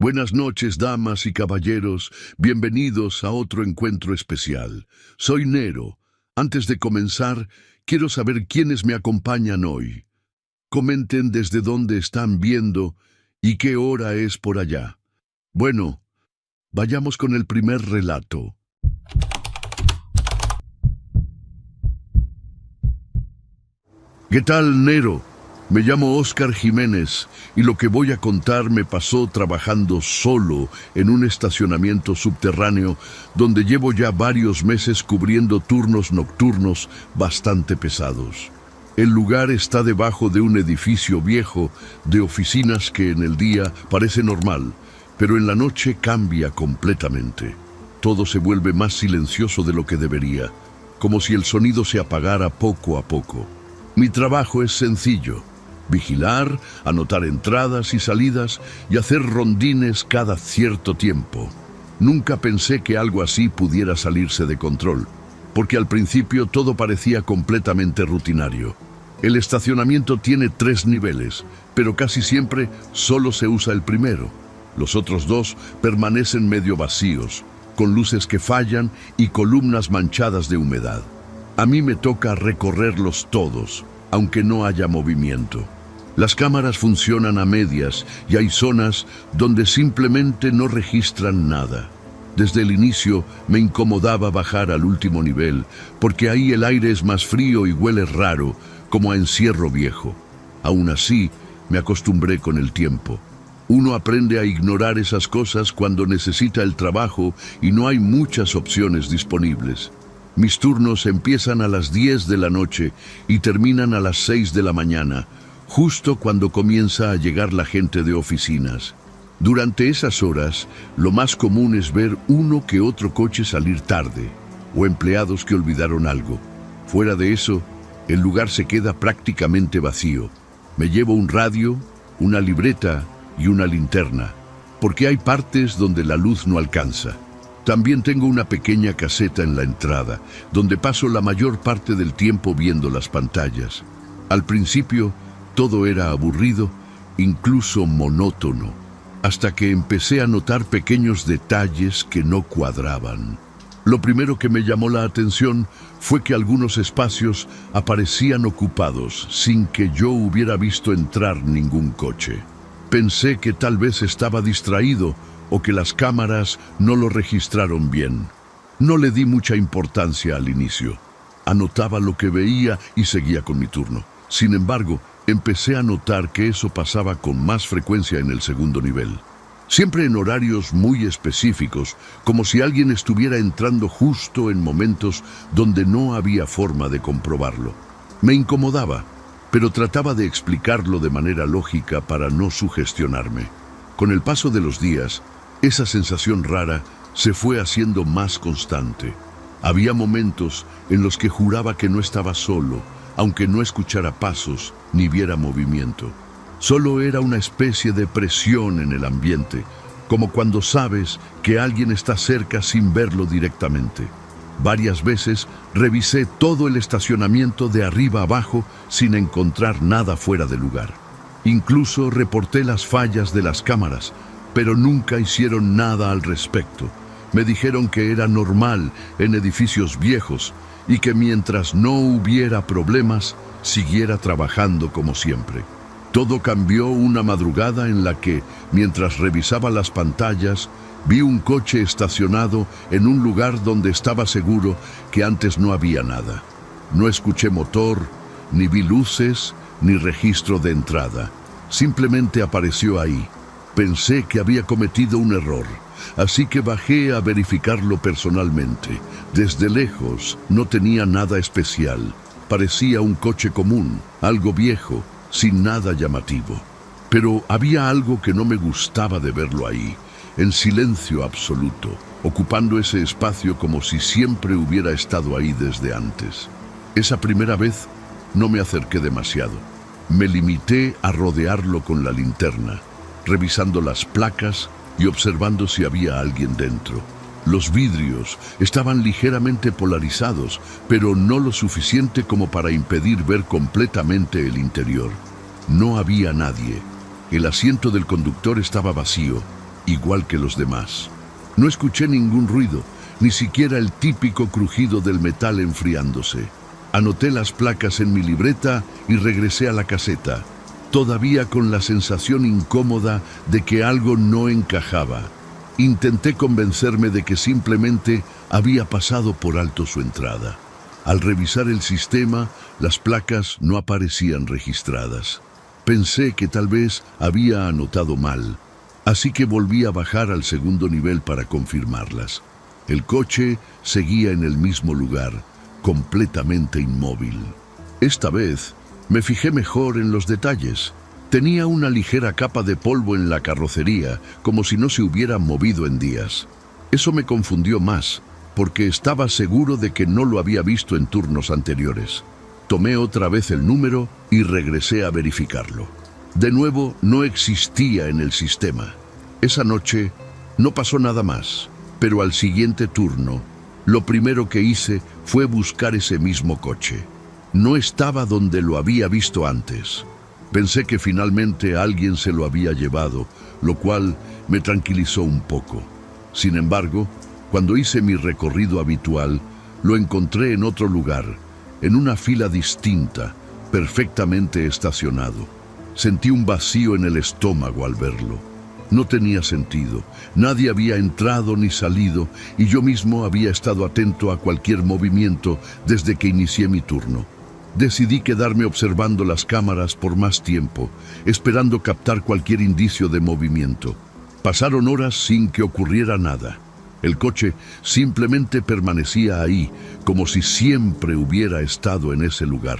Buenas noches, damas y caballeros. Bienvenidos a otro encuentro especial. Soy Nero. Antes de comenzar, quiero saber quiénes me acompañan hoy. Comenten desde dónde están viendo y qué hora es por allá. Bueno, vayamos con el primer relato. ¿Qué tal, Nero? Me llamo Óscar Jiménez y lo que voy a contar me pasó trabajando solo en un estacionamiento subterráneo donde llevo ya varios meses cubriendo turnos nocturnos bastante pesados. El lugar está debajo de un edificio viejo de oficinas que en el día parece normal, pero en la noche cambia completamente. Todo se vuelve más silencioso de lo que debería, como si el sonido se apagara poco a poco. Mi trabajo es sencillo: vigilar, anotar entradas y salidas y hacer rondines cada cierto tiempo. Nunca pensé que algo así pudiera salirse de control, porque al principio todo parecía completamente rutinario. El estacionamiento tiene 3 niveles, pero casi siempre solo se usa el primero. Los otros 2 permanecen medio vacíos, con luces que fallan y columnas manchadas de humedad. A mí me toca recorrerlos todos, aunque no haya movimiento. Las cámaras funcionan a medias y hay zonas donde simplemente no registran nada. Desde el inicio me incomodaba bajar al último nivel, porque ahí el aire es más frío y huele raro, como a encierro viejo. Aún así, me acostumbré con el tiempo. Uno aprende a ignorar esas cosas cuando necesita el trabajo y no hay muchas opciones disponibles. Mis turnos empiezan a las 10 de la noche y terminan a las 6 de la mañana, justo cuando comienza a llegar la gente de oficinas. Durante esas horas, lo más común es ver uno que otro coche salir tarde, o empleados que olvidaron algo. Fuera de eso, el lugar se queda prácticamente vacío. Me llevo un radio, una libreta y una linterna, porque hay partes donde la luz no alcanza. También tengo una pequeña caseta en la entrada, donde paso la mayor parte del tiempo viendo las pantallas. Al principio, todo era aburrido, incluso monótono, hasta que empecé a notar pequeños detalles que no cuadraban. Lo primero que me llamó la atención fue que algunos espacios aparecían ocupados sin que yo hubiera visto entrar ningún coche. Pensé que tal vez estaba distraído o que las cámaras no lo registraron bien. No le di mucha importancia al inicio. Anotaba lo que veía y seguía con mi turno. Sin embargo, empecé a notar que eso pasaba con más frecuencia en el segundo nivel. Siempre en horarios muy específicos, como si alguien estuviera entrando justo en momentos donde no había forma de comprobarlo. Me incomodaba, pero trataba de explicarlo de manera lógica para no sugestionarme. Con el paso de los días, esa sensación rara se fue haciendo más constante. Había momentos en los que juraba que no estaba solo, aunque no escuchara pasos ni viera movimiento. Solo era una especie de presión en el ambiente, como cuando sabes que alguien está cerca sin verlo directamente. Varias veces revisé todo el estacionamiento de arriba abajo sin encontrar nada fuera de lugar. Incluso reporté las fallas de las cámaras, pero nunca hicieron nada al respecto. Me dijeron que era normal en edificios viejos y que mientras no hubiera problemas, siguiera trabajando como siempre. Todo cambió una madrugada en la que, mientras revisaba las pantallas, vi un coche estacionado en un lugar donde estaba seguro que antes no había nada. No escuché motor, ni vi luces, ni registro de entrada. Simplemente apareció ahí. Pensé que había cometido un error, así que bajé a verificarlo personalmente. Desde lejos no tenía nada especial. Parecía un coche común, algo viejo, sin nada llamativo. Pero había algo que no me gustaba de verlo ahí, en silencio absoluto, ocupando ese espacio como si siempre hubiera estado ahí desde antes. Esa primera vez no me acerqué demasiado. Me limité a rodearlo con la linterna, revisando las placas y observando si había alguien dentro. Los vidrios estaban ligeramente polarizados, pero no lo suficiente como para impedir ver completamente el interior. No había nadie. El asiento del conductor estaba vacío igual que los demás. No escuché ningún ruido, ni siquiera el típico crujido del metal enfriándose. Anoté las placas en mi libreta y regresé a la caseta, todavía con la sensación incómoda de que algo no encajaba. Intenté convencerme de que simplemente había pasado por alto su entrada. Al revisar el sistema, las placas no aparecían registradas. Pensé que tal vez había anotado mal, así que volví a bajar al segundo nivel para confirmarlas. El coche seguía en el mismo lugar, completamente inmóvil. Esta vez me fijé mejor en los detalles. Tenía una ligera capa de polvo en la carrocería, como si no se hubiera movido en días. Eso me confundió más, porque estaba seguro de que no lo había visto en turnos anteriores. Tomé otra vez el número y regresé a verificarlo. De nuevo, no existía en el sistema. Esa noche no pasó nada más, pero al siguiente turno, lo primero que hice fue buscar ese mismo coche. No estaba donde lo había visto antes. Pensé que finalmente alguien se lo había llevado, lo cual me tranquilizó un poco. Sin embargo, cuando hice mi recorrido habitual, lo encontré en otro lugar, en una fila distinta, perfectamente estacionado. Sentí un vacío en el estómago al verlo. No tenía sentido, nadie había entrado ni salido y yo mismo había estado atento a cualquier movimiento desde que inicié mi turno. Decidí quedarme observando las cámaras por más tiempo, esperando captar cualquier indicio de movimiento. Pasaron horas sin que ocurriera nada. El coche simplemente permanecía ahí, como si siempre hubiera estado en ese lugar.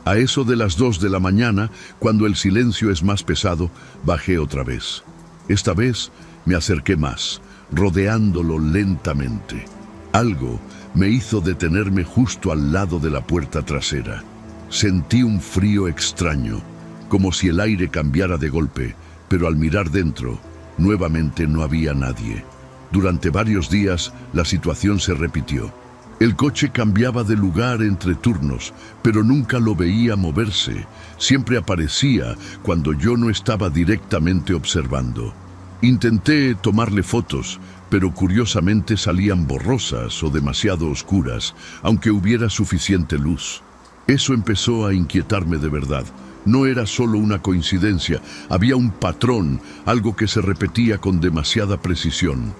A eso de las 2 de la mañana, cuando el silencio es más pesado, bajé otra vez. Esta vez me acerqué más, rodeándolo lentamente. Algo me hizo detenerme justo al lado de la puerta trasera. Sentí un frío extraño, como si el aire cambiara de golpe, pero al mirar dentro, nuevamente no había nadie. Durante varios días, la situación se repitió. El coche cambiaba de lugar entre turnos, pero nunca lo veía moverse. Siempre aparecía cuando yo no estaba directamente observando. Intenté tomarle fotos, pero curiosamente salían borrosas o demasiado oscuras, aunque hubiera suficiente luz. Eso empezó a inquietarme de verdad. No era solo una coincidencia, había un patrón, algo que se repetía con demasiada precisión.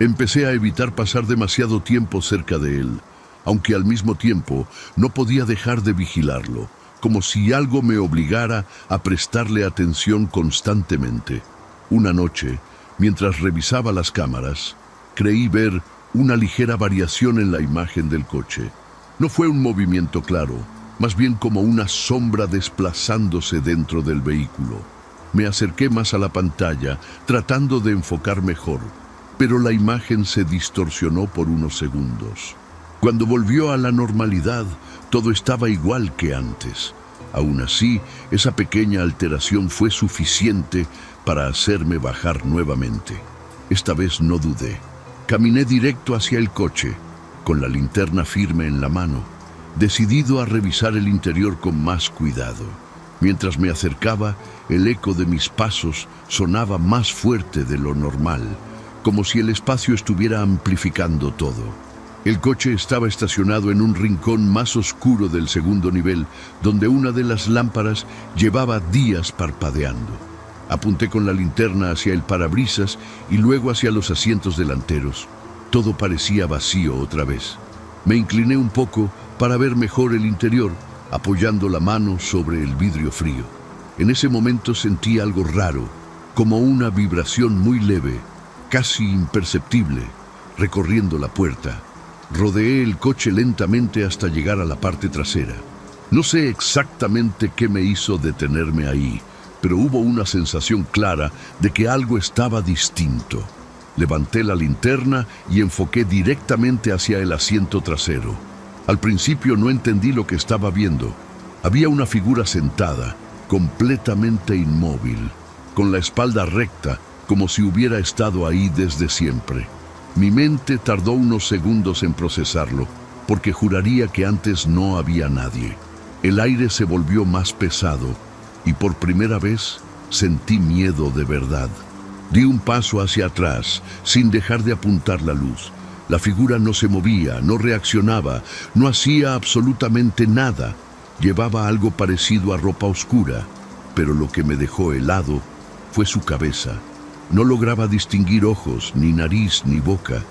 Empecé a evitar pasar demasiado tiempo cerca de él, aunque al mismo tiempo no podía dejar de vigilarlo, como si algo me obligara a prestarle atención constantemente. Una noche, mientras revisaba las cámaras, creí ver una ligera variación en la imagen del coche. No fue un movimiento claro, más bien como una sombra desplazándose dentro del vehículo. Me acerqué más a la pantalla, tratando de enfocar mejor, pero la imagen se distorsionó por unos segundos. Cuando volvió a la normalidad, todo estaba igual que antes. Aún así, esa pequeña alteración fue suficiente para hacerme bajar nuevamente. Esta vez no dudé. Caminé directo hacia el coche, con la linterna firme en la mano, decidido a revisar el interior con más cuidado. Mientras me acercaba, el eco de mis pasos sonaba más fuerte de lo normal, como si el espacio estuviera amplificando todo. El coche estaba estacionado en un rincón más oscuro del segundo nivel, donde una de las lámparas llevaba días parpadeando. Apunté con la linterna hacia el parabrisas y luego hacia los asientos delanteros. Todo parecía vacío otra vez. Me incliné un poco para ver mejor el interior, apoyando la mano sobre el vidrio frío. En ese momento sentí algo raro, como una vibración muy leve, casi imperceptible, recorriendo la puerta. Rodeé el coche lentamente hasta llegar a la parte trasera. No sé exactamente qué me hizo detenerme ahí, pero hubo una sensación clara de que algo estaba distinto. Levanté la linterna y enfoqué directamente hacia el asiento trasero. Al principio no entendí lo que estaba viendo. Había una figura sentada, completamente inmóvil, con la espalda recta, como si hubiera estado ahí desde siempre. Mi mente tardó unos segundos en procesarlo, porque juraría que antes no había nadie. El aire se volvió más pesado, y por primera vez sentí miedo de verdad. Di un paso hacia atrás, sin dejar de apuntar la luz. La figura no se movía, no reaccionaba, no hacía absolutamente nada. Llevaba algo parecido a ropa oscura, pero lo que me dejó helado fue su cabeza. No lograba distinguir ojos, ni nariz, ni boca.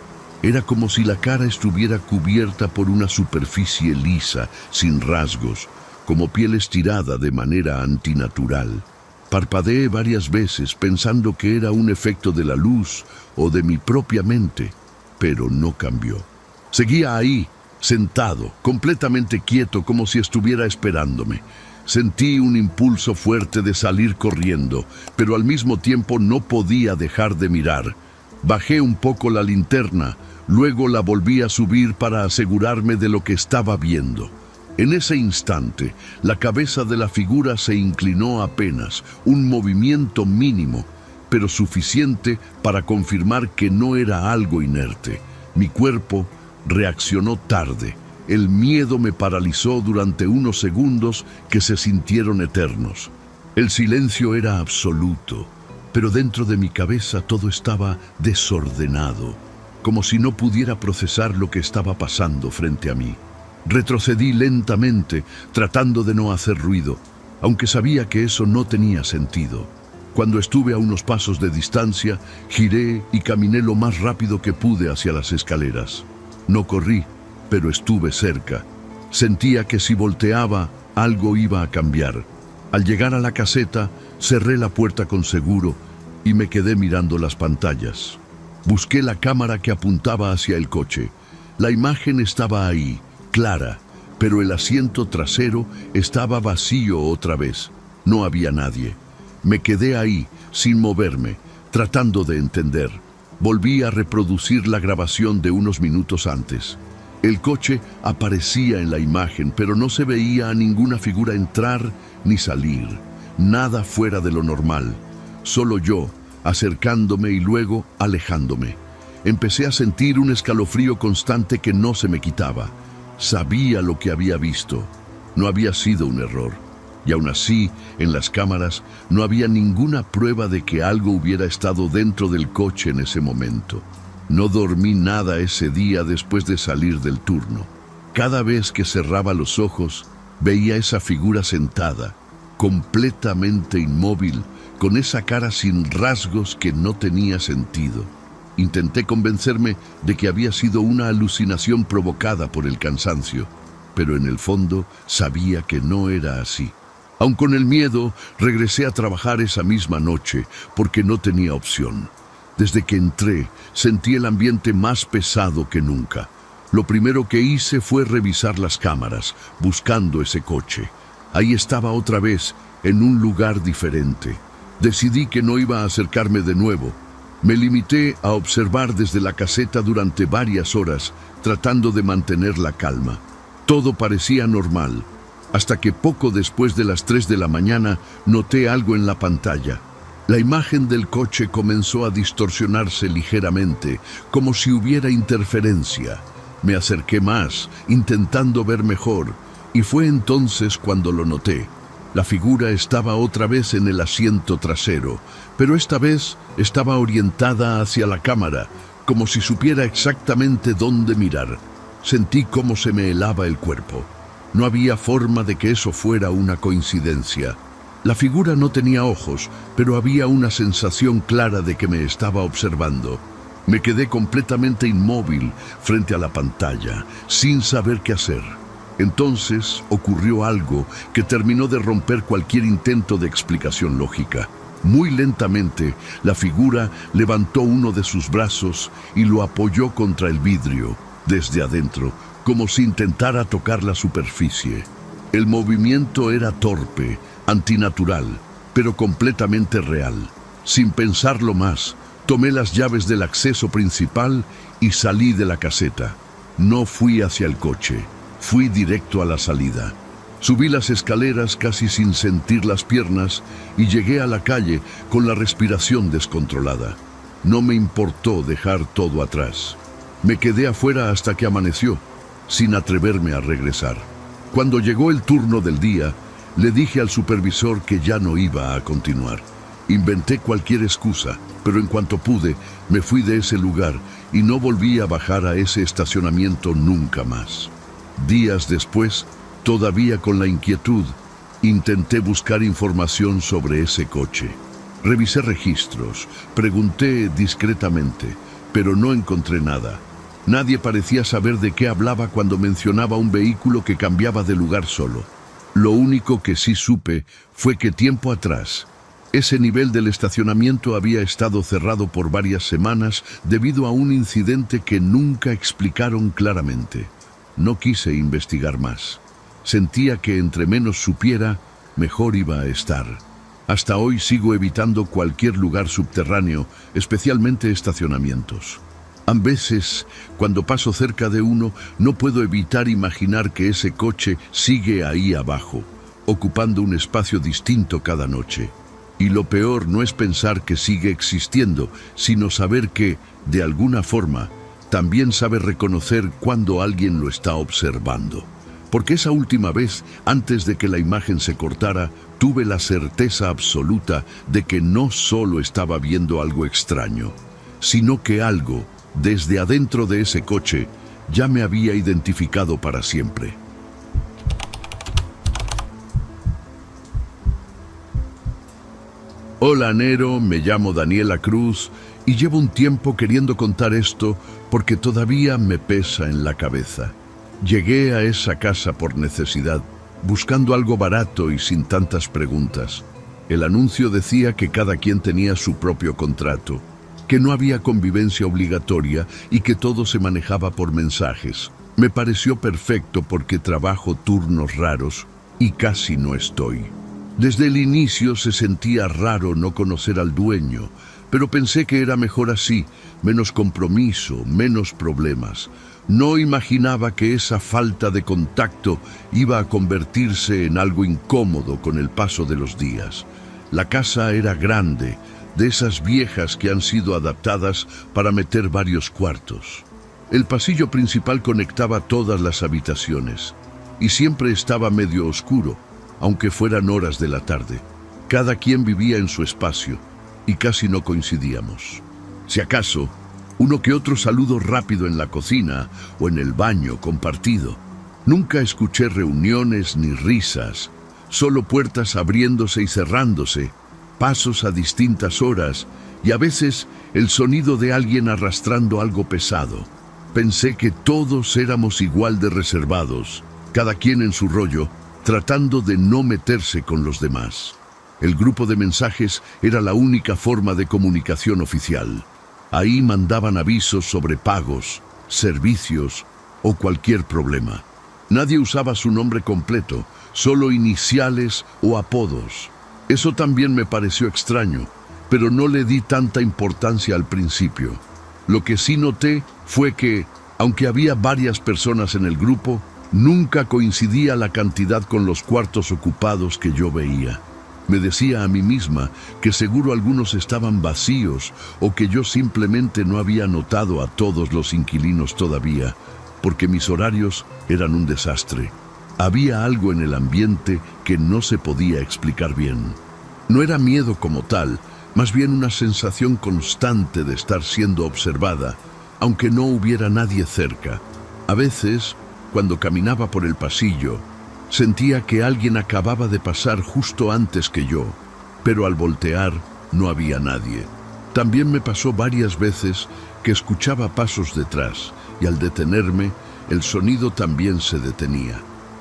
Era como si la cara estuviera cubierta por una superficie lisa, sin rasgos, como piel estirada de manera antinatural. Parpadeé varias veces pensando que era un efecto de la luz o de mi propia mente, pero no cambió. Seguía ahí, sentado, completamente quieto, como si estuviera esperándome. Sentí un impulso fuerte de salir corriendo, pero al mismo tiempo no podía dejar de mirar. Bajé un poco la linterna, luego la volví a subir para asegurarme de lo que estaba viendo. En ese instante, la cabeza de la figura se inclinó apenas, un movimiento mínimo, pero suficiente para confirmar que no era algo inerte. Mi cuerpo reaccionó tarde. El miedo me paralizó durante unos segundos que se sintieron eternos. El silencio era absoluto, pero dentro de mi cabeza todo estaba desordenado, como si no pudiera procesar lo que estaba pasando frente a mí. Retrocedí lentamente, tratando de no hacer ruido, aunque sabía que eso no tenía sentido. Cuando estuve a unos pasos de distancia, giré y caminé lo más rápido que pude hacia las escaleras. No corrí, pero estuve cerca. Sentía que si volteaba, algo iba a cambiar. Al llegar a la caseta, cerré la puerta con seguro y me quedé mirando las pantallas. Busqué la cámara que apuntaba hacia el coche. La imagen estaba ahí, clara, pero el asiento trasero estaba vacío otra vez. No había nadie. Me quedé ahí, sin moverme, tratando de entender. Volví a reproducir la grabación de unos minutos antes. El coche aparecía en la imagen, pero no se veía a ninguna figura entrar ni salir. Nada fuera de lo normal. Solo yo, acercándome y luego alejándome. Empecé a sentir un escalofrío constante que no se me quitaba. Sabía lo que había visto. No había sido un error. Y aún así, en las cámaras, no había ninguna prueba de que algo hubiera estado dentro del coche en ese momento. No dormí nada ese día después de salir del turno. Cada vez que cerraba los ojos, veía esa figura sentada, completamente inmóvil, con esa cara sin rasgos que no tenía sentido. Intenté convencerme de que había sido una alucinación provocada por el cansancio, pero en el fondo sabía que no era así. Aun con el miedo, regresé a trabajar esa misma noche, porque no tenía opción. Desde que entré, sentí el ambiente más pesado que nunca. Lo primero que hice fue revisar las cámaras, buscando ese coche. Ahí estaba otra vez, en un lugar diferente. Decidí que no iba a acercarme de nuevo. Me limité a observar desde la caseta durante varias horas, tratando de mantener la calma. Todo parecía normal, hasta que poco después de las 3 de la mañana noté algo en la pantalla. La imagen del coche comenzó a distorsionarse ligeramente, como si hubiera interferencia. Me acerqué más, intentando ver mejor, y fue entonces cuando lo noté. La figura estaba otra vez en el asiento trasero, pero esta vez estaba orientada hacia la cámara, como si supiera exactamente dónde mirar. Sentí cómo se me helaba el cuerpo. No había forma de que eso fuera una coincidencia. La figura no tenía ojos, pero había una sensación clara de que me estaba observando. Me quedé completamente inmóvil frente a la pantalla, sin saber qué hacer. Entonces ocurrió algo que terminó de romper cualquier intento de explicación lógica. Muy lentamente, la figura levantó uno de sus brazos y lo apoyó contra el vidrio, desde adentro, como si intentara tocar la superficie. El movimiento era torpe, antinatural, pero completamente real. Sin pensarlo más, tomé las llaves del acceso principal y salí de la caseta. No fui hacia el coche, fui directo a la salida. Subí las escaleras casi sin sentir las piernas y llegué a la calle con la respiración descontrolada. No me importó dejar todo atrás. Me quedé afuera hasta que amaneció, sin atreverme a regresar. Cuando llegó el turno del día, le dije al supervisor que ya no iba a continuar. Inventé cualquier excusa, pero en cuanto pude, me fui de ese lugar y no volví a bajar a ese estacionamiento nunca más. Días después, todavía con la inquietud, intenté buscar información sobre ese coche. Revisé registros, pregunté discretamente, pero no encontré nada. Nadie parecía saber de qué hablaba cuando mencionaba un vehículo que cambiaba de lugar solo. Lo único que sí supe fue que tiempo atrás, ese nivel del estacionamiento había estado cerrado por varias semanas debido a un incidente que nunca explicaron claramente. No quise investigar más. Sentía que entre menos supiera, mejor iba a estar. Hasta hoy sigo evitando cualquier lugar subterráneo, especialmente estacionamientos. A veces, cuando paso cerca de uno, no puedo evitar imaginar que ese coche sigue ahí abajo, ocupando un espacio distinto cada noche. Y lo peor no es pensar que sigue existiendo, sino saber que, de alguna forma, también sabe reconocer cuando alguien lo está observando. Porque esa última vez, antes de que la imagen se cortara, tuve la certeza absoluta de que no solo estaba viendo algo extraño, sino que algo, desde adentro de ese coche, ya me había identificado para siempre. Hola Nero, me llamo Daniela Cruz y llevo un tiempo queriendo contar esto porque todavía me pesa en la cabeza. Llegué a esa casa por necesidad, buscando algo barato y sin tantas preguntas. El anuncio decía que cada quien tenía su propio contrato, que no había convivencia obligatoria y que todo se manejaba por mensajes. Me pareció perfecto porque trabajo turnos raros y casi no estoy. Desde el inicio se sentía raro no conocer al dueño, pero pensé que era mejor así, menos compromiso, menos problemas. No imaginaba que esa falta de contacto iba a convertirse en algo incómodo con el paso de los días. La casa era grande, de esas viejas que han sido adaptadas para meter varios cuartos. El pasillo principal conectaba todas las habitaciones y siempre estaba medio oscuro, aunque fueran horas de la tarde. Cada quien vivía en su espacio y casi no coincidíamos. Si acaso, uno que otro saludo rápido en la cocina o en el baño compartido. Nunca escuché reuniones ni risas, solo puertas abriéndose y cerrándose, pasos a distintas horas y a veces el sonido de alguien arrastrando algo pesado. Pensé que todos éramos igual de reservados, cada quien en su rollo, tratando de no meterse con los demás. El grupo de mensajes era la única forma de comunicación oficial. Ahí mandaban avisos sobre pagos, servicios o cualquier problema. Nadie usaba su nombre completo, solo iniciales o apodos. Eso también me pareció extraño, pero no le di tanta importancia al principio. Lo que sí noté fue que, aunque había varias personas en el grupo, nunca coincidía la cantidad con los cuartos ocupados que yo veía. Me decía a mí misma que seguro algunos estaban vacíos o que yo simplemente no había notado a todos los inquilinos todavía, porque mis horarios eran un desastre. Había algo en el ambiente que no se podía explicar bien. No era miedo como tal, más bien una sensación constante de estar siendo observada, aunque no hubiera nadie cerca. A veces, cuando caminaba por el pasillo, sentía que alguien acababa de pasar justo antes que yo, pero al voltear no había nadie. También me pasó varias veces que escuchaba pasos detrás y al detenerme, el sonido también se detenía.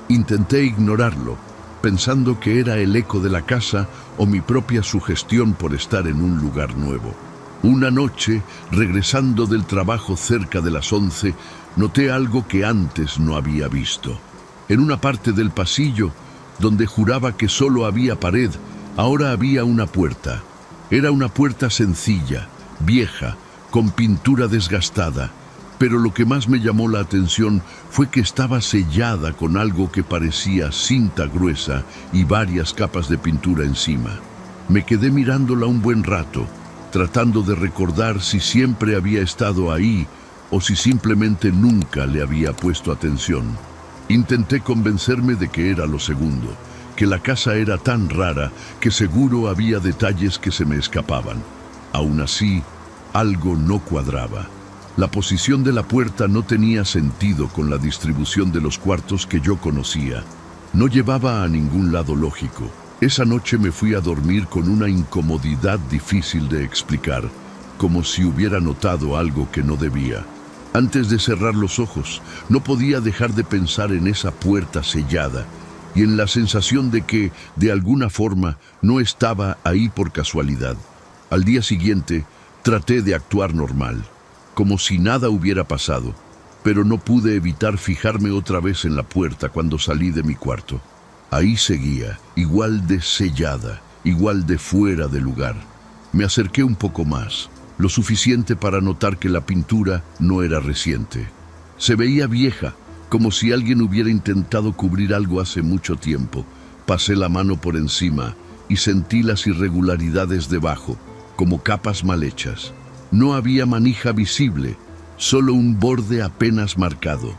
Intenté ignorarlo, pensando que era el eco de la casa o mi propia sugestión por estar en un lugar nuevo. Una noche, regresando del trabajo cerca de las 11, noté algo que antes no había visto. En una parte del pasillo, donde juraba que solo había pared, ahora había una puerta. Era una puerta sencilla, vieja, con pintura desgastada, pero lo que más me llamó la atención fue que estaba sellada con algo que parecía cinta gruesa y varias capas de pintura encima. Me quedé mirándola un buen rato, tratando de recordar si siempre había estado ahí o si simplemente nunca le había puesto atención. Intenté convencerme de que era lo segundo, que la casa era tan rara que seguro había detalles que se me escapaban. Aún así, algo no cuadraba. La posición de la puerta no tenía sentido con la distribución de los cuartos que yo conocía. No llevaba a ningún lado lógico. Esa noche me fui a dormir con una incomodidad difícil de explicar, como si hubiera notado algo que no debía. Antes de cerrar los ojos, no podía dejar de pensar en esa puerta sellada y en la sensación de que, de alguna forma, no estaba ahí por casualidad. Al día siguiente, traté de actuar normal, como si nada hubiera pasado, pero no pude evitar fijarme otra vez en la puerta cuando salí de mi cuarto. Ahí seguía, igual de sellada, igual de fuera de lugar. Me acerqué un poco más, lo suficiente para notar que la pintura no era reciente. Se veía vieja, como si alguien hubiera intentado cubrir algo hace mucho tiempo. Pasé la mano por encima y sentí las irregularidades debajo, como capas mal hechas. No había manija visible, solo un borde apenas marcado.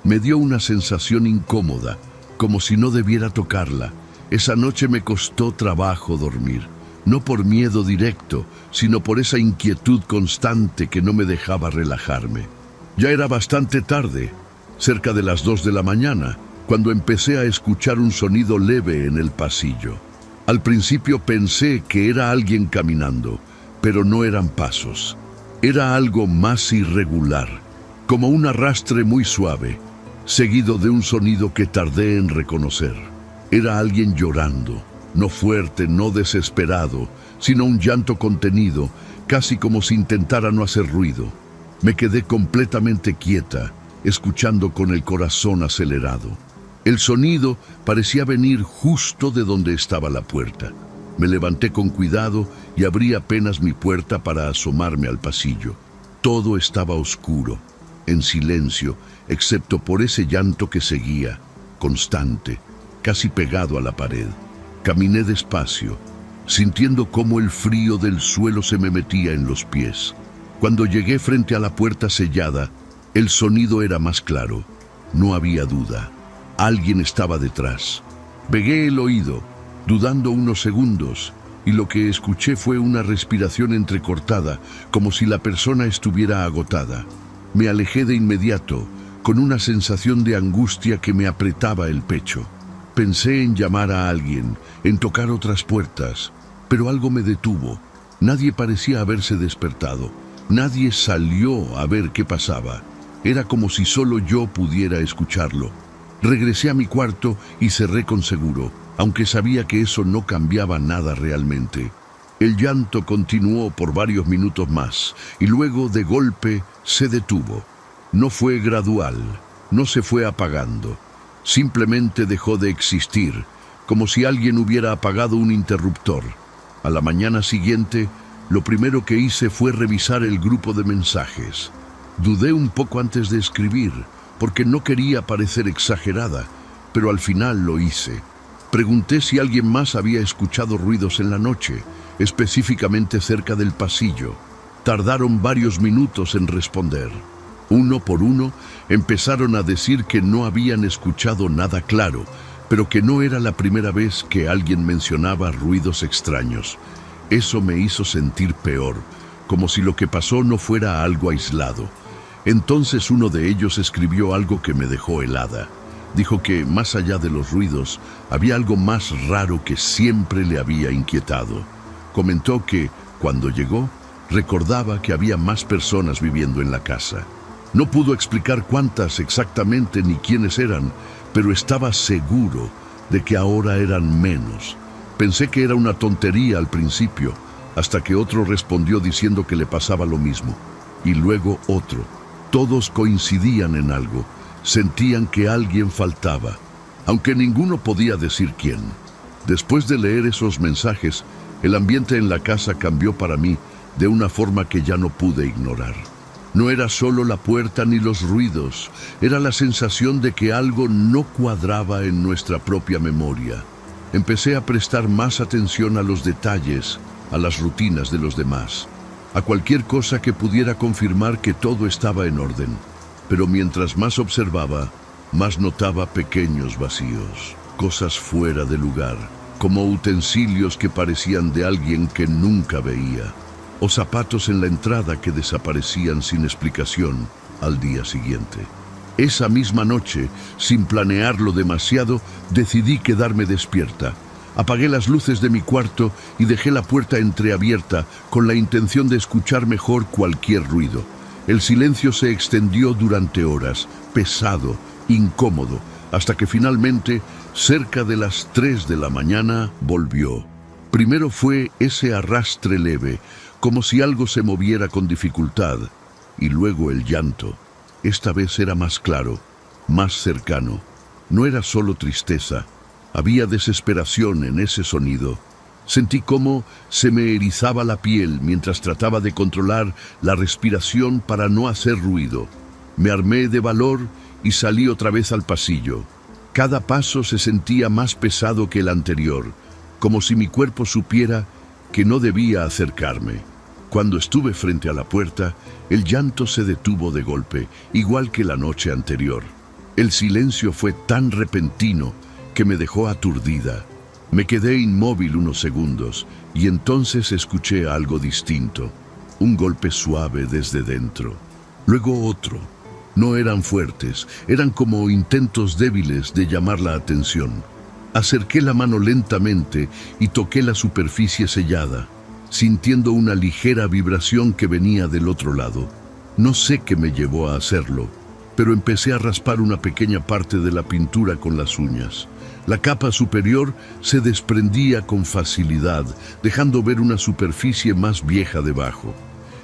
Me dio una sensación incómoda, como si no debiera tocarla. Esa noche me costó trabajo dormir, no por miedo directo, sino por esa inquietud constante que no me dejaba relajarme. Ya era bastante tarde, cerca de las 2 de la mañana, cuando empecé a escuchar un sonido leve en el pasillo. Al principio pensé que era alguien caminando, pero no eran pasos. Era algo más irregular, como un arrastre muy suave, seguido de un sonido que tardé en reconocer. Era alguien llorando, no fuerte, no desesperado, sino un llanto contenido, casi como si intentara no hacer ruido. Me quedé completamente quieta, escuchando con el corazón acelerado. El sonido parecía venir justo de donde estaba la puerta. Me levanté con cuidado y abrí apenas mi puerta para asomarme al pasillo. Todo estaba oscuro, en silencio, excepto por ese llanto que seguía, constante, casi pegado a la pared. Caminé despacio, sintiendo cómo el frío del suelo se me metía en los pies. Cuando llegué frente a la puerta sellada, el sonido era más claro. No había duda. Alguien estaba detrás. Pegué el oído, dudando unos segundos, y lo que escuché fue una respiración entrecortada, como si la persona estuviera agotada. Me alejé de inmediato, con una sensación de angustia que me apretaba el pecho. Pensé en llamar a alguien, en tocar otras puertas, pero algo me detuvo. Nadie parecía haberse despertado. Nadie salió a ver qué pasaba. Era como si solo yo pudiera escucharlo. Regresé a mi cuarto y cerré con seguro, aunque sabía que eso no cambiaba nada realmente. El llanto continuó por varios minutos más y luego, de golpe, se detuvo. No fue gradual, no se fue apagando. Simplemente dejó de existir, como si alguien hubiera apagado un interruptor. A la mañana siguiente, lo primero que hice fue revisar el grupo de mensajes. Dudé un poco antes de escribir, porque no quería parecer exagerada, pero al final lo hice. Pregunté si alguien más había escuchado ruidos en la noche, específicamente cerca del pasillo. Tardaron varios minutos en responder. Uno por uno, empezaron a decir que no habían escuchado nada claro, pero que no era la primera vez que alguien mencionaba ruidos extraños. Eso me hizo sentir peor, como si lo que pasó no fuera algo aislado. Entonces uno de ellos escribió algo que me dejó helada. Dijo que, más allá de los ruidos, había algo más raro que siempre le había inquietado. Comentó que, cuando llegó, recordaba que había más personas viviendo en la casa. No pudo explicar cuántas exactamente ni quiénes eran, pero estaba seguro de que ahora eran menos. Pensé que era una tontería al principio, hasta que otro respondió diciendo que le pasaba lo mismo. Y luego otro. Todos coincidían en algo. Sentían que alguien faltaba, aunque ninguno podía decir quién. Después de leer esos mensajes, el ambiente en la casa cambió para mí de una forma que ya no pude ignorar. No era solo la puerta ni los ruidos, era la sensación de que algo no cuadraba en nuestra propia memoria. Empecé a prestar más atención a los detalles, a las rutinas de los demás, a cualquier cosa que pudiera confirmar que todo estaba en orden. Pero mientras más observaba, más notaba pequeños vacíos. cosas fuera de lugar, como utensilios que parecían de alguien que nunca veía, o zapatos en la entrada que desaparecían sin explicación al día siguiente. Esa misma noche, sin planearlo demasiado, decidí quedarme despierta. Apagué las luces de mi cuarto y dejé la puerta entreabierta con la intención de escuchar mejor cualquier ruido. El silencio se extendió durante horas, pesado, incómodo, hasta que finalmente, cerca de las 3 de la mañana, volvió. Primero fue ese arrastre leve, como si algo se moviera con dificultad, y luego el llanto. Esta vez era más claro, más cercano. No era solo tristeza, había desesperación en ese sonido. Sentí cómo se me erizaba la piel mientras trataba de controlar la respiración para no hacer ruido. Me armé de valor y salí otra vez al pasillo. Cada paso se sentía más pesado que el anterior, como si mi cuerpo supiera que no debía acercarme. Cuando estuve frente a la puerta, el llanto se detuvo de golpe, igual que la noche anterior. El silencio fue tan repentino que me dejó aturdida. Me quedé inmóvil unos segundos y entonces escuché algo distinto. Un golpe suave desde dentro. Luego otro. No eran fuertes, eran como intentos débiles de llamar la atención. Acerqué la mano lentamente y toqué la superficie sellada, sintiendo una ligera vibración que venía del otro lado. No sé qué me llevó a hacerlo, pero empecé a raspar una pequeña parte de la pintura con las uñas. La capa superior se desprendía con facilidad, dejando ver una superficie más vieja debajo.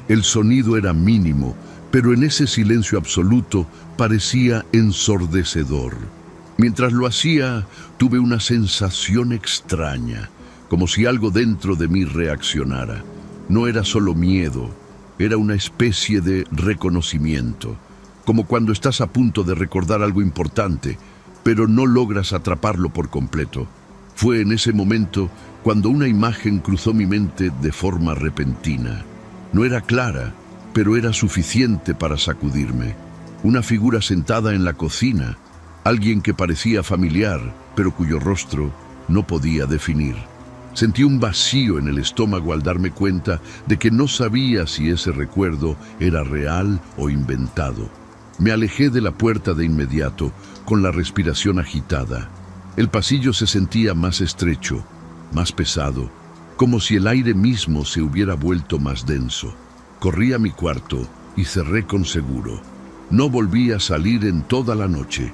El sonido era mínimo, pero en ese silencio absoluto parecía ensordecedor. Mientras lo hacía, tuve una sensación extraña, como si algo dentro de mí reaccionara. No era solo miedo, era una especie de reconocimiento, como cuando estás a punto de recordar algo importante, pero no logras atraparlo por completo. Fue en ese momento cuando una imagen cruzó mi mente de forma repentina. No era clara, pero era suficiente para sacudirme. Una figura sentada en la cocina, alguien que parecía familiar, pero cuyo rostro no podía definir. Sentí un vacío en el estómago al darme cuenta de que no sabía si ese recuerdo era real o inventado. Me alejé de la puerta de inmediato, con la respiración agitada. El pasillo se sentía más estrecho, más pesado, como si el aire mismo se hubiera vuelto más denso. Corrí a mi cuarto y cerré con seguro. No volví a salir en toda la noche.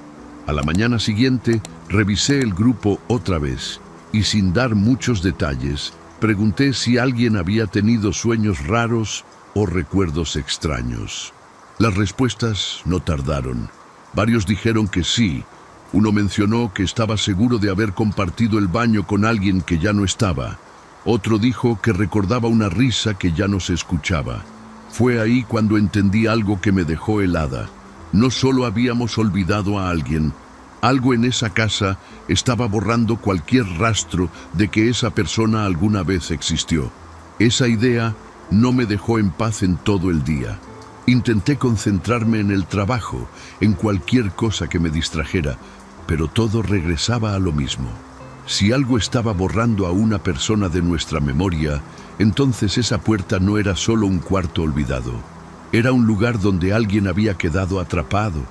A la mañana siguiente, revisé el grupo otra vez y sin dar muchos detalles, pregunté si alguien había tenido sueños raros o recuerdos extraños. Las respuestas no tardaron. Varios dijeron que sí. Uno mencionó que estaba seguro de haber compartido el baño con alguien que ya no estaba. Otro dijo que recordaba una risa que ya no se escuchaba. Fue ahí cuando entendí algo que me dejó helada. No solo habíamos olvidado a alguien, algo en esa casa estaba borrando cualquier rastro de que esa persona alguna vez existió. Esa idea no me dejó en paz en todo el día. Intenté concentrarme en el trabajo, en cualquier cosa que me distrajera, pero todo regresaba a lo mismo. Si algo estaba borrando a una persona de nuestra memoria, entonces esa puerta no era solo un cuarto olvidado. Era un lugar donde alguien había quedado atrapado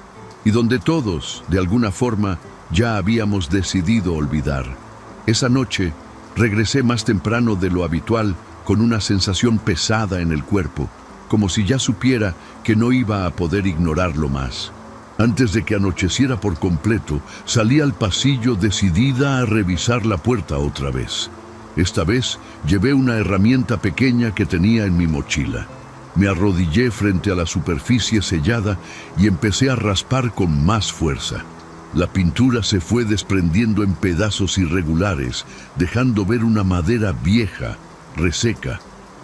y donde todos, de alguna forma, ya habíamos decidido olvidar. Esa noche, regresé más temprano de lo habitual con una sensación pesada en el cuerpo, como si ya supiera que no iba a poder ignorarlo más. Antes de que anocheciera por completo, salí al pasillo decidida a revisar la puerta otra vez. Esta vez llevé una herramienta pequeña que tenía en mi mochila. Me arrodillé frente a la superficie sellada y empecé a raspar con más fuerza. La pintura se fue desprendiendo en pedazos irregulares, dejando ver una madera vieja, reseca.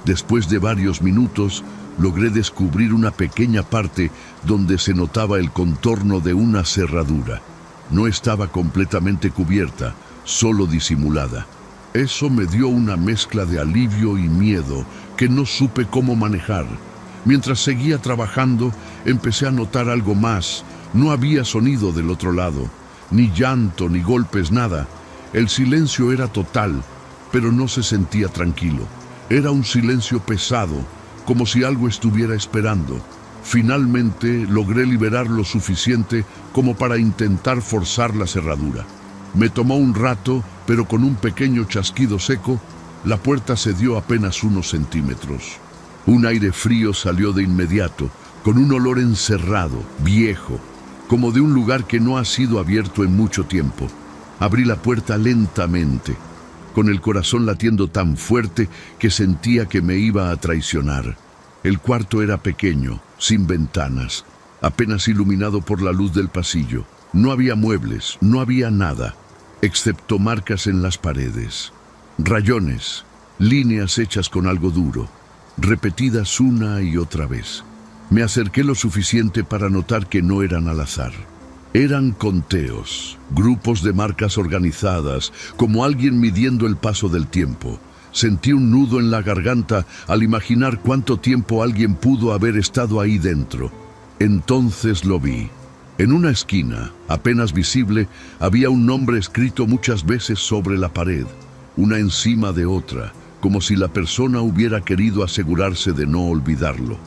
Después de varios minutos, logré descubrir una pequeña parte donde se notaba el contorno de una cerradura. No estaba completamente cubierta, solo disimulada. Eso me dio una mezcla de alivio y miedo que no supe cómo manejar. Mientras seguía trabajando, empecé a notar algo más. No había sonido del otro lado. ni llanto, ni golpes, nada. El silencio era total, pero no se sentía tranquilo. Era un silencio pesado, como si algo estuviera esperando. Finalmente logré liberar lo suficiente como para intentar forzar la cerradura. Me tomó un rato, pero con un pequeño chasquido seco, la puerta cedió apenas unos centímetros. Un aire frío salió de inmediato, con un olor encerrado, viejo, como de un lugar que no ha sido abierto en mucho tiempo. Abrí la puerta lentamente, con el corazón latiendo tan fuerte que sentía que me iba a traicionar. El cuarto era pequeño, sin ventanas, apenas iluminado por la luz del pasillo. No había muebles, no había nada, excepto marcas en las paredes. Rayones, líneas hechas con algo duro, repetidas una y otra vez. Me acerqué lo suficiente para notar que no eran al azar. Eran conteos, grupos de marcas organizadas, como alguien midiendo el paso del tiempo. Sentí un nudo en la garganta al imaginar cuánto tiempo alguien pudo haber estado ahí dentro. Entonces lo vi. En una esquina, apenas visible, había un nombre escrito muchas veces sobre la pared, una encima de otra, como si la persona hubiera querido asegurarse de no olvidarlo.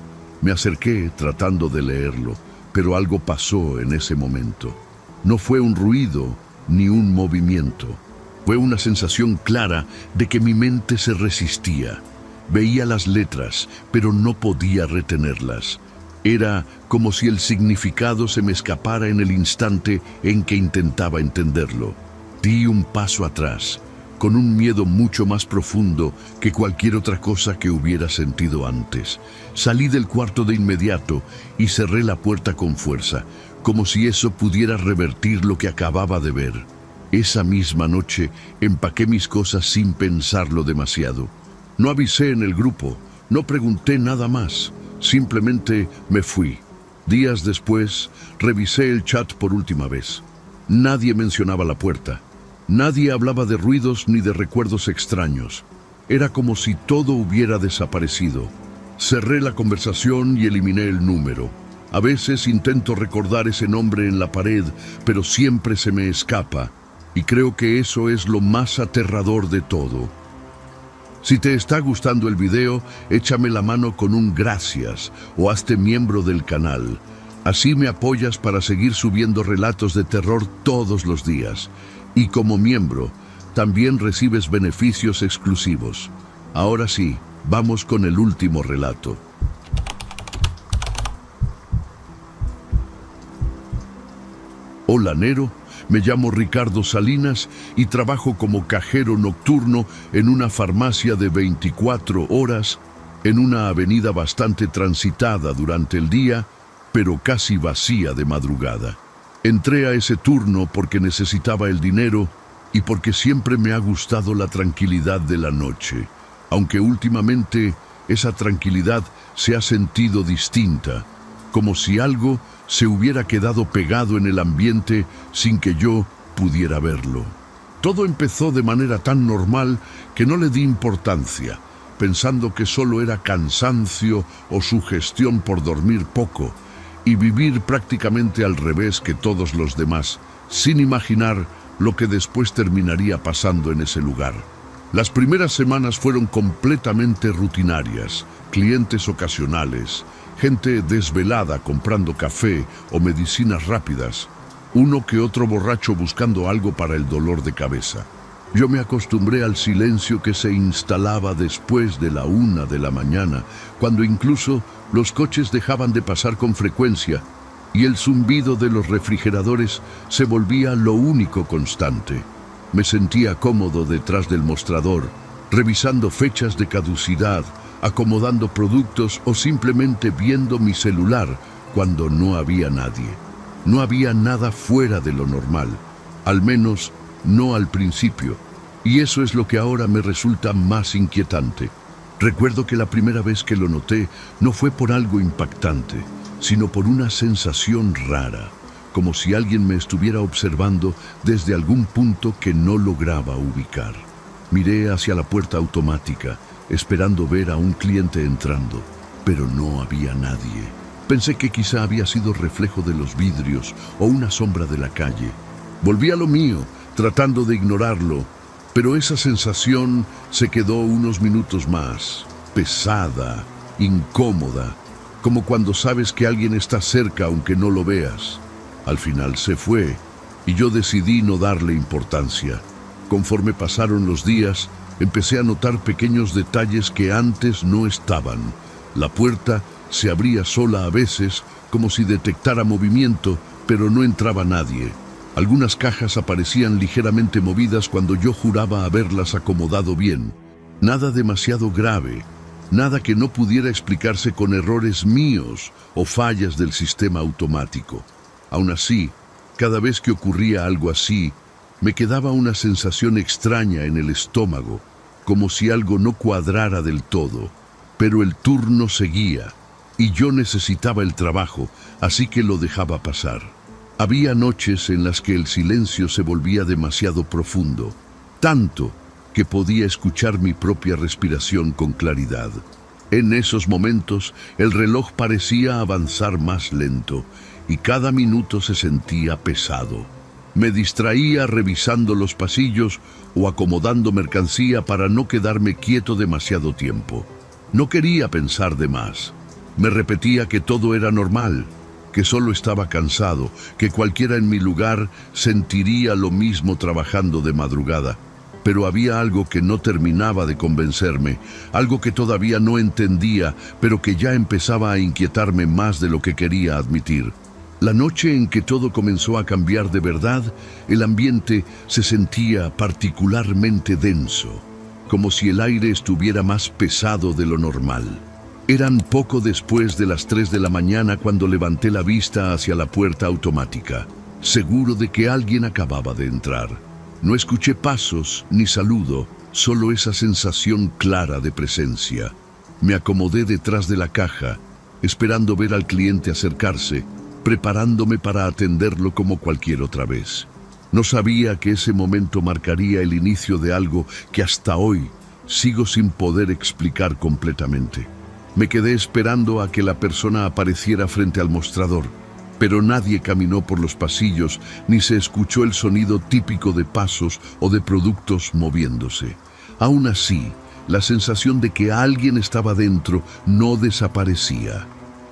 Me acerqué tratando de leerlo, pero algo pasó en ese momento. No fue un ruido ni un movimiento. Fue una sensación clara de que mi mente se resistía. Veía las letras, pero no podía retenerlas. Era como si el significado se me escapara en el instante en que intentaba entenderlo. Di un paso atrás, con un miedo mucho más profundo que cualquier otra cosa que hubiera sentido antes. Salí del cuarto de inmediato y cerré la puerta con fuerza, como si eso pudiera revertir lo que acababa de ver. Esa misma noche empaqué mis cosas sin pensarlo demasiado. No avisé en el grupo, no pregunté nada más, simplemente me fui. Días después, revisé el chat por última vez. Nadie mencionaba la puerta. Nadie hablaba de ruidos ni de recuerdos extraños. Era como si todo hubiera desaparecido. Cerré la conversación y eliminé el número. A veces intento recordar ese nombre en la pared, pero siempre se me escapa. Y creo que eso es lo más aterrador de todo. Si te está gustando el video, échame la mano con un gracias o hazte miembro del canal. Así me apoyas para seguir subiendo relatos de terror todos los días. Y como miembro, también recibes beneficios exclusivos. Ahora sí, vamos con el último relato. Hola Nero, me llamo Ricardo Salinas y trabajo como cajero nocturno en una farmacia de 24 horas en una avenida bastante transitada durante el día, pero casi vacía de madrugada. Entré a ese turno porque necesitaba el dinero y porque siempre me ha gustado la tranquilidad de la noche, aunque últimamente esa tranquilidad se ha sentido distinta, como si algo se hubiera quedado pegado en el ambiente sin que yo pudiera verlo. Todo empezó de manera tan normal que no le di importancia, pensando que solo era cansancio o sugestión por dormir poco y vivir prácticamente al revés que todos los demás, sin imaginar lo que después terminaría pasando en ese lugar. Las primeras semanas fueron completamente rutinarias, clientes ocasionales, gente desvelada comprando café o medicinas rápidas, uno que otro borracho buscando algo para el dolor de cabeza. Yo me acostumbré al silencio que se instalaba después de la 1 de la mañana, cuando incluso los coches dejaban de pasar con frecuencia y el zumbido de los refrigeradores se volvía lo único constante. Me sentía cómodo detrás del mostrador, revisando fechas de caducidad, acomodando productos o simplemente viendo mi celular cuando no había nadie. No había nada fuera de lo normal, al menos no al principio, y eso es lo que ahora me resulta más inquietante. Recuerdo que la primera vez que lo noté no fue por algo impactante, sino por una sensación rara, como si alguien me estuviera observando desde algún punto que no lograba ubicar. Miré hacia la puerta automática, esperando ver a un cliente entrando, pero no había nadie. Pensé que quizá había sido reflejo de los vidrios o una sombra de la calle. Volví a lo mío, tratando de ignorarlo, pero esa sensación se quedó unos minutos más, pesada, incómoda, como cuando sabes que alguien está cerca aunque no lo veas. Al final se fue y yo decidí no darle importancia. Conforme pasaron los días, empecé a notar pequeños detalles que antes no estaban. La puerta se abría sola a veces, como si detectara movimiento, pero no entraba nadie. Algunas cajas aparecían ligeramente movidas cuando yo juraba haberlas acomodado bien. Nada demasiado grave, nada que no pudiera explicarse con errores míos o fallas del sistema automático. Aún así, cada vez que ocurría algo así, me quedaba una sensación extraña en el estómago, como si algo no cuadrara del todo. Pero el turno seguía, y yo necesitaba el trabajo, así que lo dejaba pasar. Había noches en las que el silencio se volvía demasiado profundo, tanto que podía escuchar mi propia respiración con claridad. En esos momentos, el reloj parecía avanzar más lento, y cada minuto se sentía pesado. Me distraía revisando los pasillos o acomodando mercancía para no quedarme quieto demasiado tiempo. No quería pensar de más. Me repetía que todo era normal, que solo estaba cansado, que cualquiera en mi lugar sentiría lo mismo trabajando de madrugada. Pero había algo que no terminaba de convencerme, algo que todavía no entendía, pero que ya empezaba a inquietarme más de lo que quería admitir. La noche en que todo comenzó a cambiar de verdad, el ambiente se sentía particularmente denso, como si el aire estuviera más pesado de lo normal. Eran poco después de las 3 de la mañana cuando levanté la vista hacia la puerta automática, seguro de que alguien acababa de entrar. No escuché pasos ni saludo, solo esa sensación clara de presencia. Me acomodé detrás de la caja, esperando ver al cliente acercarse, preparándome para atenderlo como cualquier otra vez. No sabía que ese momento marcaría el inicio de algo que hasta hoy sigo sin poder explicar completamente. Me quedé esperando a que la persona apareciera frente al mostrador, pero nadie caminó por los pasillos ni se escuchó el sonido típico de pasos o de productos moviéndose. Aún así, la sensación de que alguien estaba dentro no desaparecía.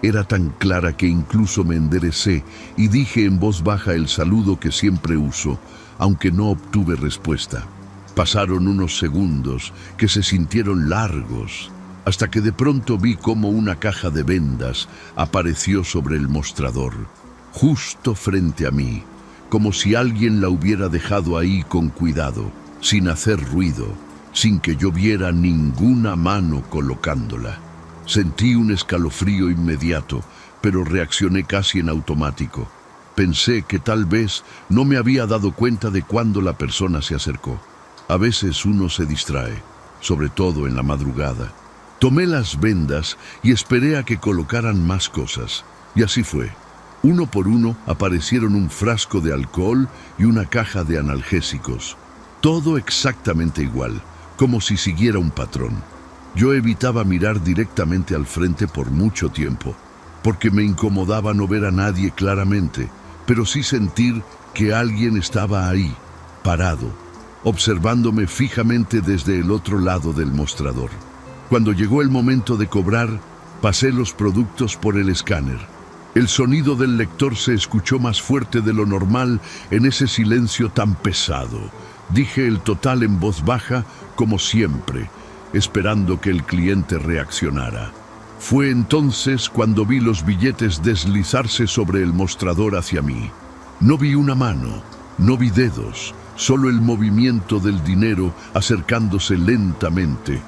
Era tan clara que incluso me enderecé y dije en voz baja el saludo que siempre uso, aunque no obtuve respuesta. Pasaron unos segundos que se sintieron largos, hasta que de pronto vi cómo una caja de vendas apareció sobre el mostrador, justo frente a mí, como si alguien la hubiera dejado ahí con cuidado, sin hacer ruido, sin que yo viera ninguna mano colocándola. Sentí un escalofrío inmediato, pero reaccioné casi en automático. Pensé que tal vez no me había dado cuenta de cuándo la persona se acercó. A veces uno se distrae, sobre todo en la madrugada. Tomé las vendas y esperé a que colocaran más cosas. Y así fue. Uno por uno aparecieron un frasco de alcohol y una caja de analgésicos. Todo exactamente igual, como si siguiera un patrón. Yo evitaba mirar directamente al frente por mucho tiempo, porque me incomodaba no ver a nadie claramente, pero sí sentir que alguien estaba ahí, parado, observándome fijamente desde el otro lado del mostrador. Cuando llegó el momento de cobrar, pasé los productos por el escáner. El sonido del lector se escuchó más fuerte de lo normal en ese silencio tan pesado. Dije el total en voz baja, como siempre, esperando que el cliente reaccionara. Fue entonces cuando vi los billetes deslizarse sobre el mostrador hacia mí. No vi una mano, no vi dedos, solo el movimiento del dinero acercándose lentamente,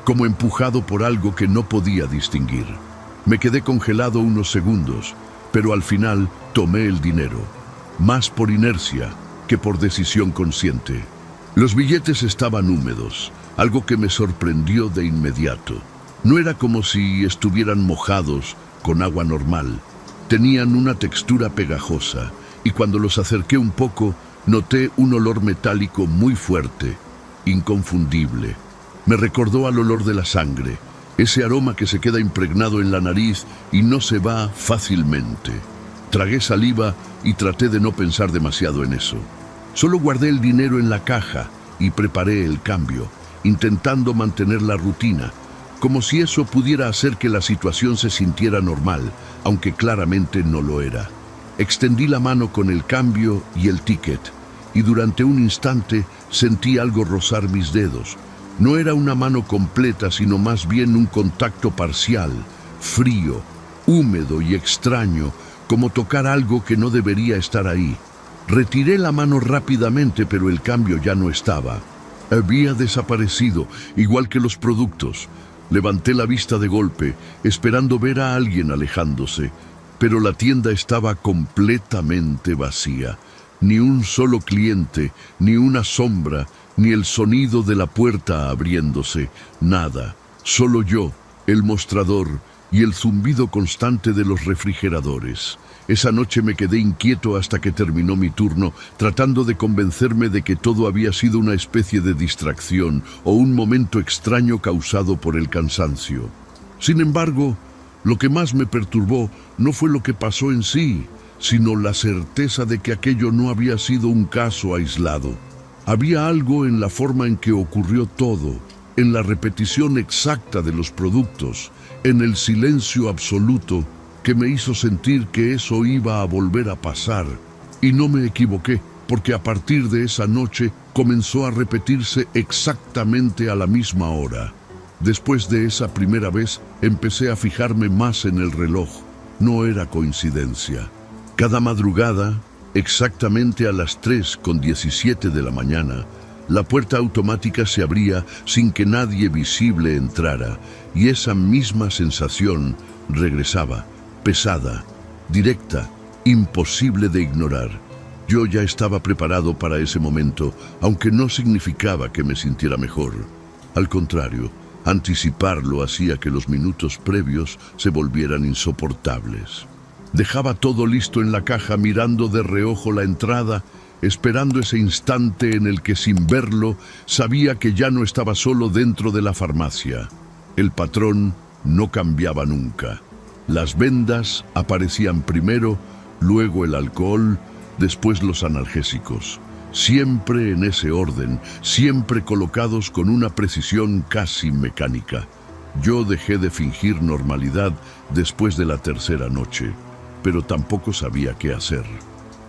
como empujado por algo que no podía distinguir. Me quedé congelado unos segundos, pero al final tomé el dinero, más por inercia que por decisión consciente. Los billetes estaban húmedos, algo que me sorprendió de inmediato. No era como si estuvieran mojados con agua normal. Tenían una textura pegajosa, y cuando los acerqué un poco, noté un olor metálico muy fuerte, inconfundible. Me recordó al olor de la sangre, ese aroma que se queda impregnado en la nariz y no se va fácilmente. Tragué saliva y traté de no pensar demasiado en eso. Solo guardé el dinero en la caja y preparé el cambio, intentando mantener la rutina, como si eso pudiera hacer que la situación se sintiera normal, aunque claramente no lo era. Extendí la mano con el cambio y el ticket, y durante un instante sentí algo rozar mis dedos. No era una mano completa, sino más bien un contacto parcial, frío, húmedo y extraño, como tocar algo que no debería estar ahí. Retiré la mano rápidamente, pero el cambio ya no estaba. Había desaparecido, igual que los productos. Levanté la vista de golpe, esperando ver a alguien alejándose, pero la tienda estaba completamente vacía. Ni un solo cliente, ni una sombra, ni el sonido de la puerta abriéndose, nada. Solo yo, el mostrador y el zumbido constante de los refrigeradores. Esa noche me quedé inquieto hasta que terminó mi turno, tratando de convencerme de que todo había sido una especie de distracción o un momento extraño causado por el cansancio. Sin embargo, lo que más me perturbó no fue lo que pasó en sí, sino la certeza de que aquello no había sido un caso aislado. Había algo en la forma en que ocurrió todo, en la repetición exacta de los productos, en el silencio absoluto, que me hizo sentir que eso iba a volver a pasar. Y no me equivoqué, porque a partir de esa noche comenzó a repetirse exactamente a la misma hora. Después de esa primera vez, empecé a fijarme más en el reloj. No era coincidencia. Cada madrugada, exactamente a las 3:17 de la mañana, la puerta automática se abría sin que nadie visible entrara, y esa misma sensación regresaba, pesada, directa, imposible de ignorar. Yo ya estaba preparado para ese momento, aunque no significaba que me sintiera mejor. Al contrario, anticiparlo hacía que los minutos previos se volvieran insoportables. Dejaba todo listo en la caja, mirando de reojo la entrada, esperando ese instante en el que, sin verlo, sabía que ya no estaba solo dentro de la farmacia. El patrón no cambiaba nunca. Las vendas aparecían primero, luego el alcohol, después los analgésicos. Siempre en ese orden, siempre colocados con una precisión casi mecánica. Yo dejé de fingir normalidad después de la tercera noche, pero tampoco sabía qué hacer.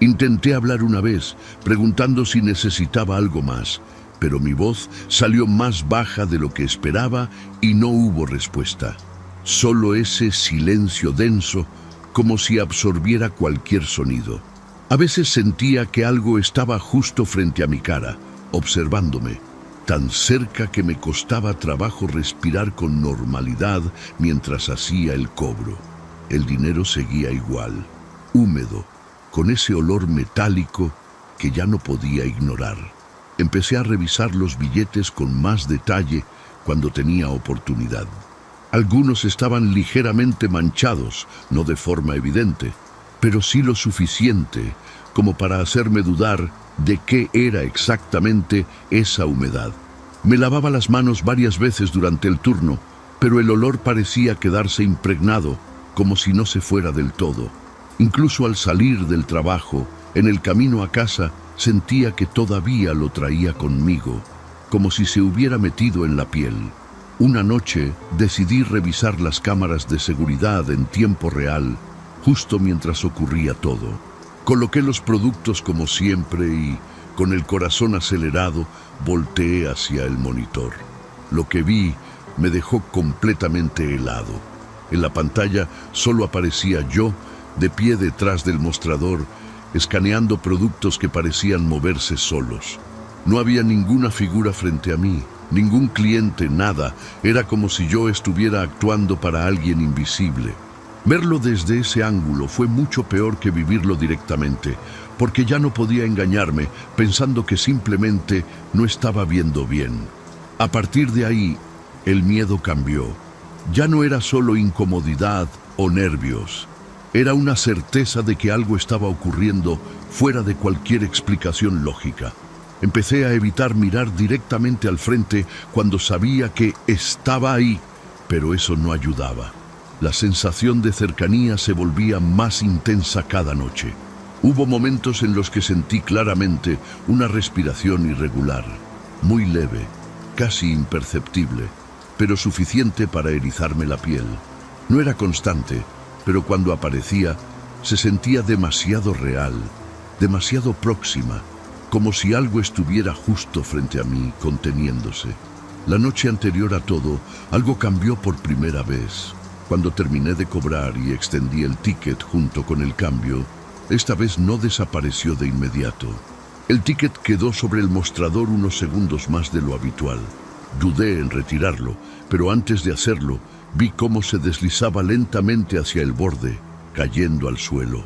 Intenté hablar una vez, preguntando si necesitaba algo más, pero mi voz salió más baja de lo que esperaba y no hubo respuesta. Solo ese silencio denso, como si absorbiera cualquier sonido. A veces sentía que algo estaba justo frente a mi cara, observándome, tan cerca que me costaba trabajo respirar con normalidad mientras hacía el cobro. El dinero seguía igual, húmedo, con ese olor metálico que ya no podía ignorar. Empecé a revisar los billetes con más detalle cuando tenía oportunidad. Algunos estaban ligeramente manchados, no de forma evidente, pero sí lo suficiente como para hacerme dudar de qué era exactamente esa humedad. Me lavaba las manos varias veces durante el turno, pero el olor parecía quedarse impregnado, como si no se fuera del todo. Incluso al salir del trabajo, en el camino a casa, sentía que todavía lo traía conmigo, como si se hubiera metido en la piel. Una noche decidí revisar las cámaras de seguridad en tiempo real, justo mientras ocurría todo. Coloqué los productos como siempre y, con el corazón acelerado, volteé hacia el monitor. Lo que vi me dejó completamente helado. En la pantalla solo aparecía yo, de pie detrás del mostrador, escaneando productos que parecían moverse solos. No había ninguna figura frente a mí, ningún cliente, nada. Era como si yo estuviera actuando para alguien invisible. Verlo desde ese ángulo fue mucho peor que vivirlo directamente, porque ya no podía engañarme pensando que simplemente no estaba viendo bien. A partir de ahí, el miedo cambió. Ya no era solo incomodidad o nervios. Era una certeza de que algo estaba ocurriendo fuera de cualquier explicación lógica. Empecé a evitar mirar directamente al frente cuando sabía que estaba ahí, pero eso no ayudaba. La sensación de cercanía se volvía más intensa cada noche. Hubo momentos en los que sentí claramente una respiración irregular, muy leve, casi imperceptible, pero suficiente para erizarme la piel. No era constante, pero cuando aparecía, se sentía demasiado real, demasiado próxima, como si algo estuviera justo frente a mí, conteniéndose. La noche anterior a todo, algo cambió por primera vez. Cuando terminé de cobrar y extendí el ticket junto con el cambio, esta vez no desapareció de inmediato. El ticket quedó sobre el mostrador unos segundos más de lo habitual. Dudé en retirarlo, pero antes de hacerlo, vi cómo se deslizaba lentamente hacia el borde, cayendo al suelo.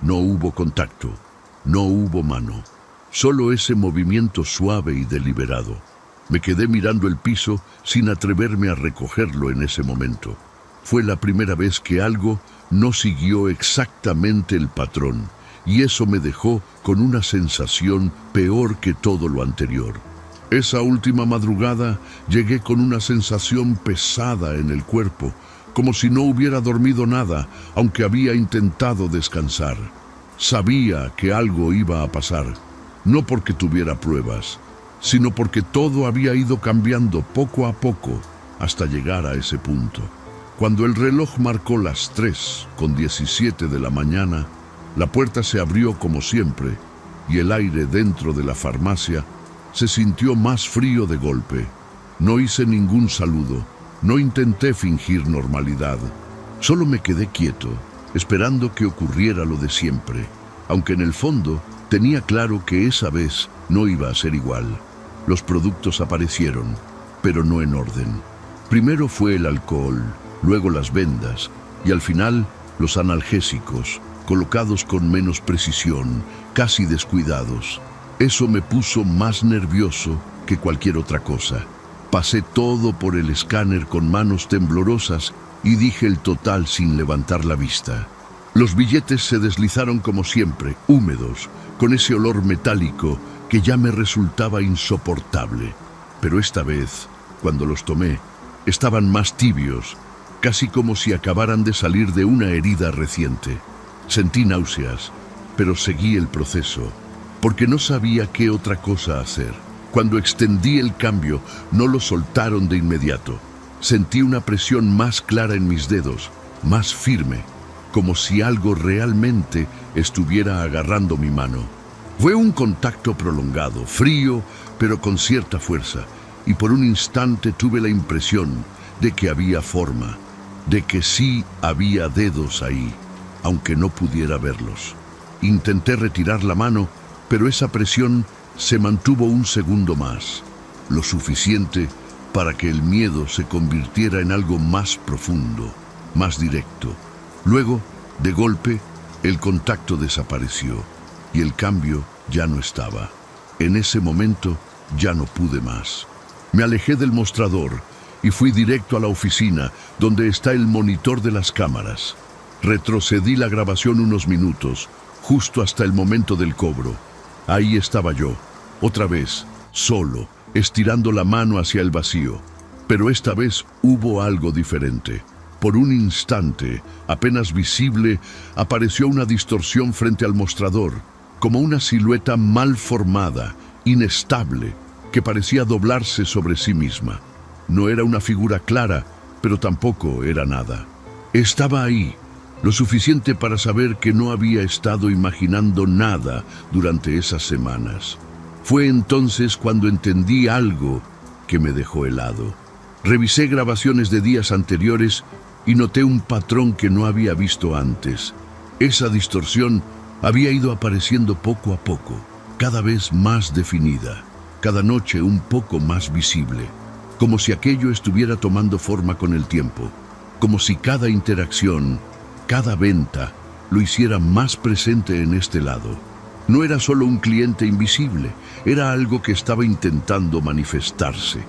No hubo contacto, no hubo mano, solo ese movimiento suave y deliberado. Me quedé mirando el piso sin atreverme a recogerlo en ese momento. Fue la primera vez que algo no siguió exactamente el patrón, y eso me dejó con una sensación peor que todo lo anterior. Esa última madrugada llegué con una sensación pesada en el cuerpo, como si no hubiera dormido nada, aunque había intentado descansar. Sabía que algo iba a pasar, no porque tuviera pruebas, sino porque todo había ido cambiando poco a poco hasta llegar a ese punto. Cuando el reloj marcó las 3:17 de la mañana, la puerta se abrió como siempre y el aire dentro de la farmacia se sintió más frío de golpe. No hice ningún saludo, no intenté fingir normalidad. Solo me quedé quieto, esperando que ocurriera lo de siempre, aunque en el fondo tenía claro que esa vez no iba a ser igual. Los productos aparecieron, pero no en orden. Primero fue el alcohol, luego las vendas y al final los analgésicos, colocados con menos precisión, casi descuidados. Eso me puso más nervioso que cualquier otra cosa. Pasé todo por el escáner con manos temblorosas y dije el total sin levantar la vista. Los billetes se deslizaron como siempre, húmedos, con ese olor metálico que ya me resultaba insoportable. Pero esta vez, cuando los tomé, estaban más tibios, casi como si acabaran de salir de una herida reciente. Sentí náuseas, pero seguí el proceso, porque no sabía qué otra cosa hacer. Cuando extendí el cambio, no lo soltaron de inmediato. Sentí una presión más clara en mis dedos, más firme, como si algo realmente estuviera agarrando mi mano. Fue un contacto prolongado, frío, pero con cierta fuerza, y por un instante tuve la impresión de que había forma, de que sí había dedos ahí, aunque no pudiera verlos. Intenté retirar la mano, pero esa presión se mantuvo un segundo más, lo suficiente para que el miedo se convirtiera en algo más profundo, más directo. Luego, de golpe, el contacto desapareció y el cambio ya no estaba. En ese momento ya no pude más. Me alejé del mostrador y fui directo a la oficina donde está el monitor de las cámaras. Retrocedí la grabación unos minutos, justo hasta el momento del cobro. Ahí estaba yo, otra vez, solo, estirando la mano hacia el vacío. Pero esta vez hubo algo diferente. Por un instante, apenas visible, apareció una distorsión frente al mostrador, como una silueta mal formada, inestable, que parecía doblarse sobre sí misma. No era una figura clara, pero tampoco era nada. Estaba ahí, lo suficiente para saber que no había estado imaginando nada durante esas semanas. Fue entonces cuando entendí algo que me dejó helado. Revisé grabaciones de días anteriores y noté un patrón que no había visto antes. Esa distorsión había ido apareciendo poco a poco, cada vez más definida, cada noche un poco más visible, como si aquello estuviera tomando forma con el tiempo, como si cada interacción, cada venta, lo hiciera más presente en este lado. No era solo un cliente invisible, era algo que estaba intentando manifestarse,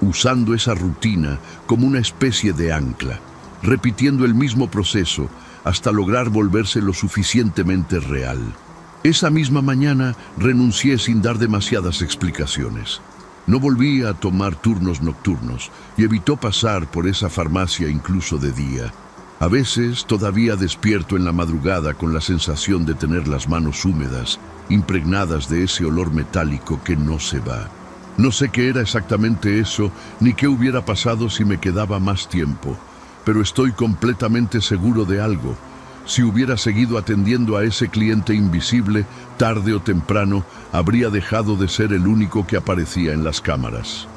usando esa rutina como una especie de ancla, repitiendo el mismo proceso hasta lograr volverse lo suficientemente real. Esa misma mañana renuncié sin dar demasiadas explicaciones. No volví a tomar turnos nocturnos y evitó pasar por esa farmacia incluso de día. A veces todavía despierto en la madrugada con la sensación de tener las manos húmedas, impregnadas de ese olor metálico que no se va. No sé qué era exactamente eso, ni qué hubiera pasado si me quedaba más tiempo, pero estoy completamente seguro de algo. Si hubiera seguido atendiendo a ese cliente invisible, tarde o temprano habría dejado de ser el único que aparecía en las cámaras.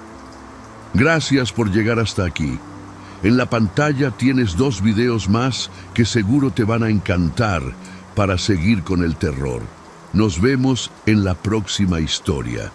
Gracias por llegar hasta aquí. En la pantalla tienes 2 videos más que seguro te van a encantar para seguir con el terror. Nos vemos en la próxima historia.